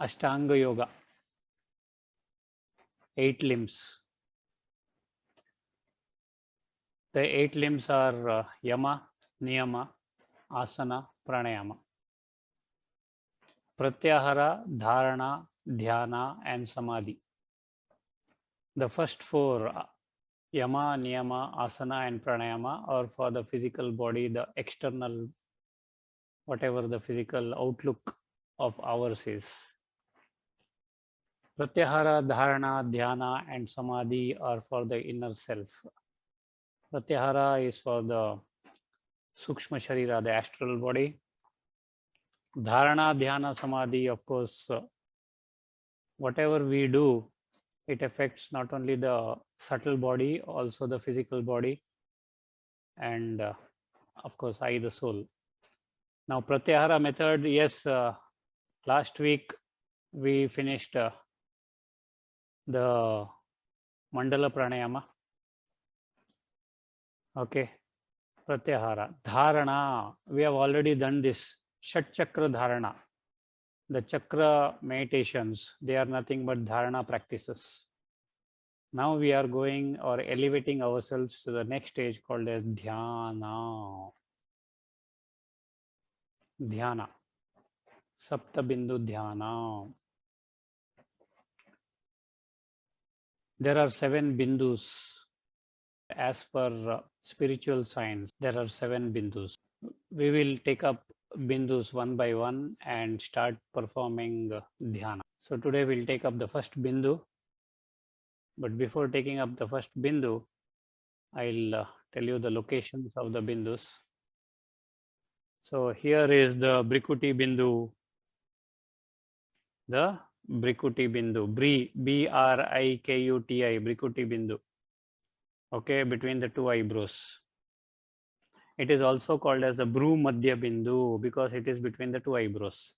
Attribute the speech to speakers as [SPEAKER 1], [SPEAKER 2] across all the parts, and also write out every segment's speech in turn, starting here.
[SPEAKER 1] Astanga Yoga, 8 limbs. The 8 limbs are Yama, Niyama, Asana, Pranayama. Pratyahara, Dharana, Dhyana and Samadhi. The first 4, Yama, Niyama, Asana and Pranayama, are for the physical body, the external, whatever the physical outlook of ours is. Pratyahara, Dharana, Dhyana and Samadhi are for the inner self. Pratyahara is for the Sukshma Sharira, the astral body. Dharana, Dhyana, Samadhi, of course, whatever we do, it affects not only the subtle body, also the physical body, and of course, I, the soul. Now, Pratyahara method, yes, last week we finished the Mandala Pranayama. Okay, Pratyahara. Dharana, we have already done this. Shat Chakra Dharana. The chakra meditations, they are nothing but dharana practices. Now we are going or elevating ourselves to the next stage called as Dhyana. Dhyana. Sapta Bindu Dharana. There are 7 bindus. As per spiritual science, there are 7 bindus. We will take up bindus one by one and start performing dhyana. So today we'll take up the first bindu. But before taking up the first bindu, I'll tell you the locations of the bindus. So here is the Brikuti Bindu. The Brikuti Bindu. Brikuti, Brikuti Bindu. Okay, between the 2 eyebrows. It is also called as the Bru Madhya Bindu because it is between the 2 eyebrows.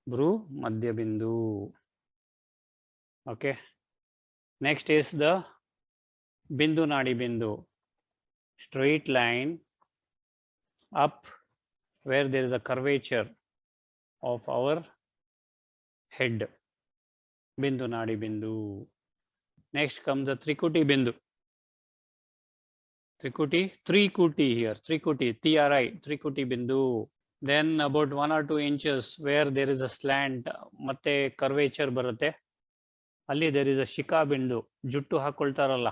[SPEAKER 1] Bru Madhya Bindu. Okay. Next is the Bindu Nadi Bindu. Straight line up where there is a curvature of our head. Bindu Nadi Bindu. Next comes the Trikuti Bindu. Trikuti here. Trikuti, TRI, Trikuti Bindu. Then about 1 or 2 inches where there is a slant, ಮತ್ತೆ curvature ಬರುತ್ತೆ. ಅಲ್ಲಿ there is a Shika Bindu. ಜುಟ್ಟು ಹಾಕೊಳ್ತಾರಲ್ಲ,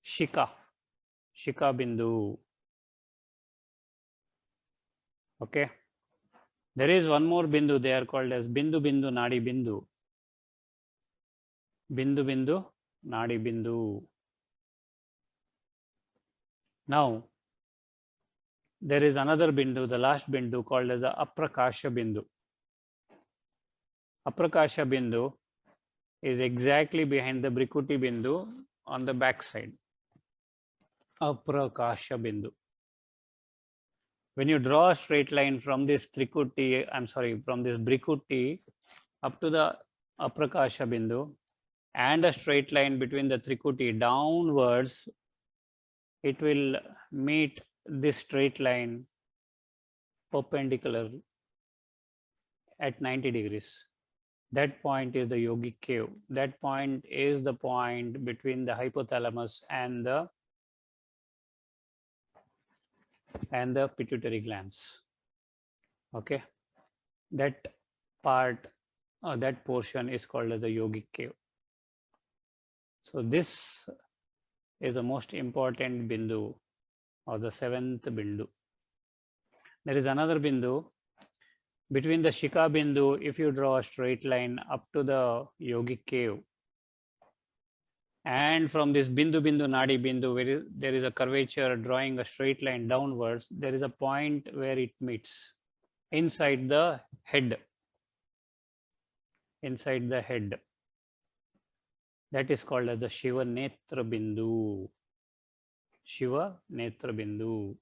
[SPEAKER 1] Shika Bindu. Okay. There is one more Bindu, they are called as Bindu Bindu Nadi Bindu. Bindu Bindu Nadi Bindu. Now, there is another Bindu, the last Bindu called as the Aprakasha Bindu. Aprakasha Bindu is exactly behind the Brikuti Bindu on the back side. Aprakasha Bindu. When you draw a straight line from this Trikuti, from this Brikuti up to the Aprakasha Bindu and a straight line between the Trikuti downwards, it will meet this straight line perpendicular at 90 degrees. That point is the yogic cave. That point is the point between the hypothalamus and the pituitary glands. Okay, that part, that portion is called as the yogic cave. So this is the most important bindu, or the 7th bindu. There is another bindu between the Shika Bindu. If you draw a straight line up to the yogic cave, and from this Bindu Bindu Nadi Bindu, where there is a curvature drawing a straight line downwards, there is a point where it meets inside the head. Inside the head. That is called as the Shiva Netra Bindu. Shiva Netra Bindu.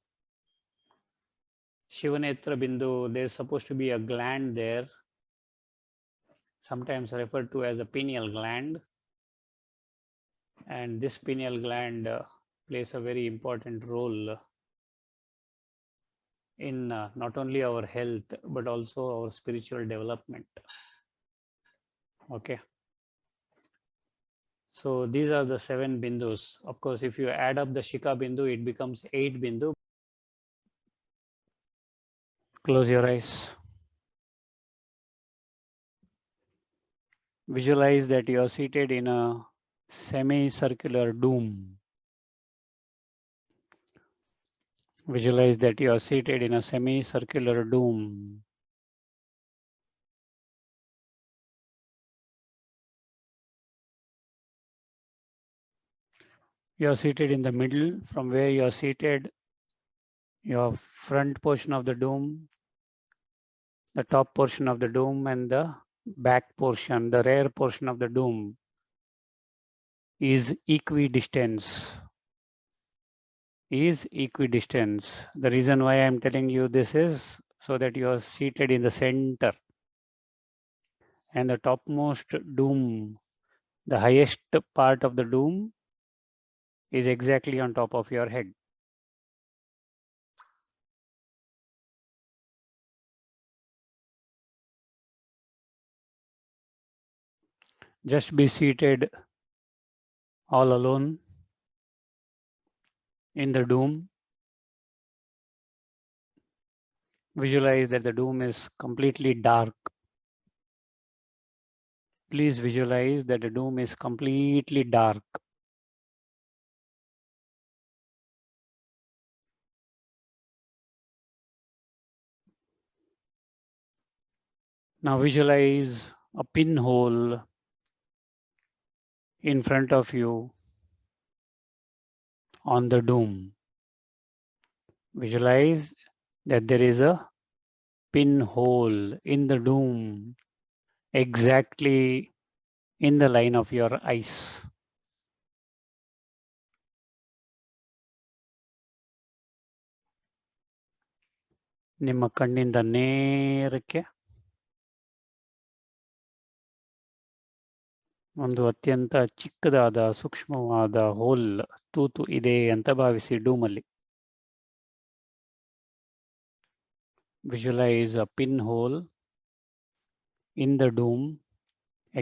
[SPEAKER 1] Shiva Netra Bindu, there is supposed to be a gland there, sometimes referred to as a pineal gland. And this pineal gland plays a very important role in not only our health, but also our spiritual development. Okay. So these are the 7 bindus. Of course, if you add up the Shika bindu, it becomes 8 bindu. Close your eyes. Visualize that you are seated in a semicircular dome. Visualize that you are seated in a semicircular dome. You are seated in the middle. From where you are seated, your front portion of the dome, the top portion of the dome, and the back portion, the rear portion of the dome is equidistance. The reason why I am telling you this is so that you are seated in the center, and the topmost dome, the highest part of the dome, is exactly on top of your head. Just be seated all alone in the dome. Visualize that the dome is completely dark. Please visualize that the dome is completely dark. Now visualize a pinhole in front of you on the dome. Visualize that there is a pinhole in the dome exactly in the line of your eyes. ನಿಮ್ಮ ಕಣ್ಣಿಂದ ನೇರಕ್ಕೆ ಒಂದು ಅತ್ಯಂತ ಚಿಕ್ಕದಾದ ಸೂಕ್ಷ್ಮವಾದ hole ತೂತು ಇದೆ ಅಂತ ಭಾವಿಸಿ ಡೂಮಲ್ಲಿ. Visualize a pinhole in the dome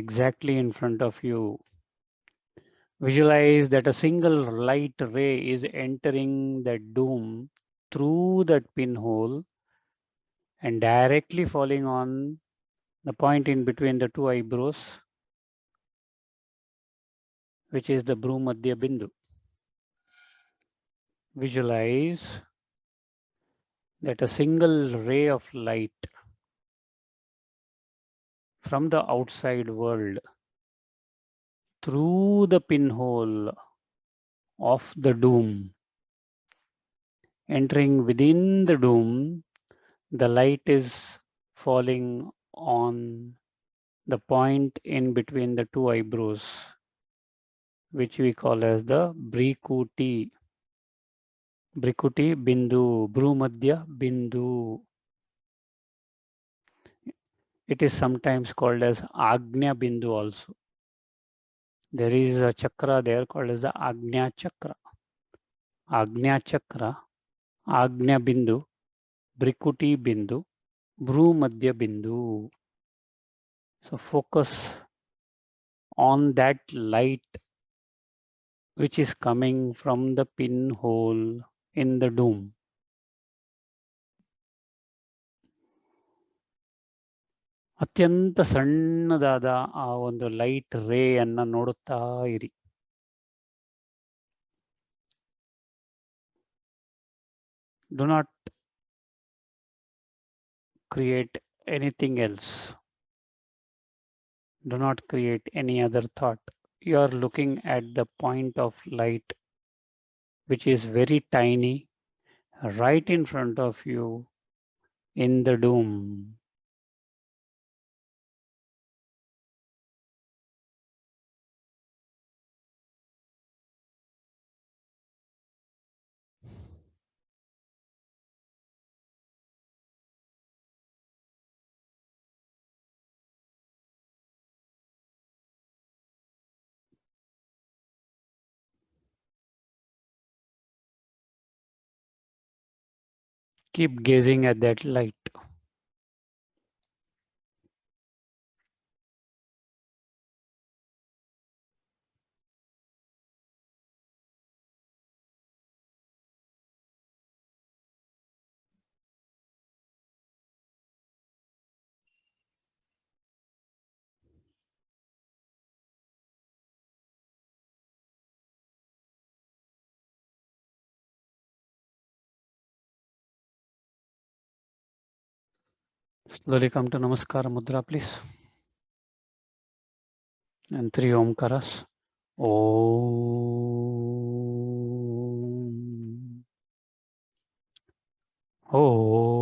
[SPEAKER 1] exactly in front of you. Visualize that a single light ray is entering that dome through that pinhole and directly falling on the point in between the 2 eyebrows, which is the Bru Madhya Bindu. Visualize that a single ray of light from the outside world through the pinhole of the dome, entering within the dome, the light is falling on the point in between the 2 eyebrows, which we call as the Brikuti. Brikuti Bindu, Bru Madhya Bindu. It is sometimes called as Agnya Bindu also. There is a chakra there called as the Agnya Chakra. Agnya Chakra, Agnya Bindu, Brikuti Bindu, Bru Madhya Bindu. So focus on that light which is coming from the pinhole in the dome. ಅತ್ಯಂತ ಸಣ್ಣದಾದ ಆ ಒಂದು light ray ಅನ್ನ ನೋಡುತ್ತಾ ಇರಿ. Do not create anything else. Do not create any other thought. You are looking at the point of light which is very tiny right in front of you in the dome. Keep gazing at that light. Slowly come to Namaskara Mudra, please. And 3 Omkaras. Om. Om.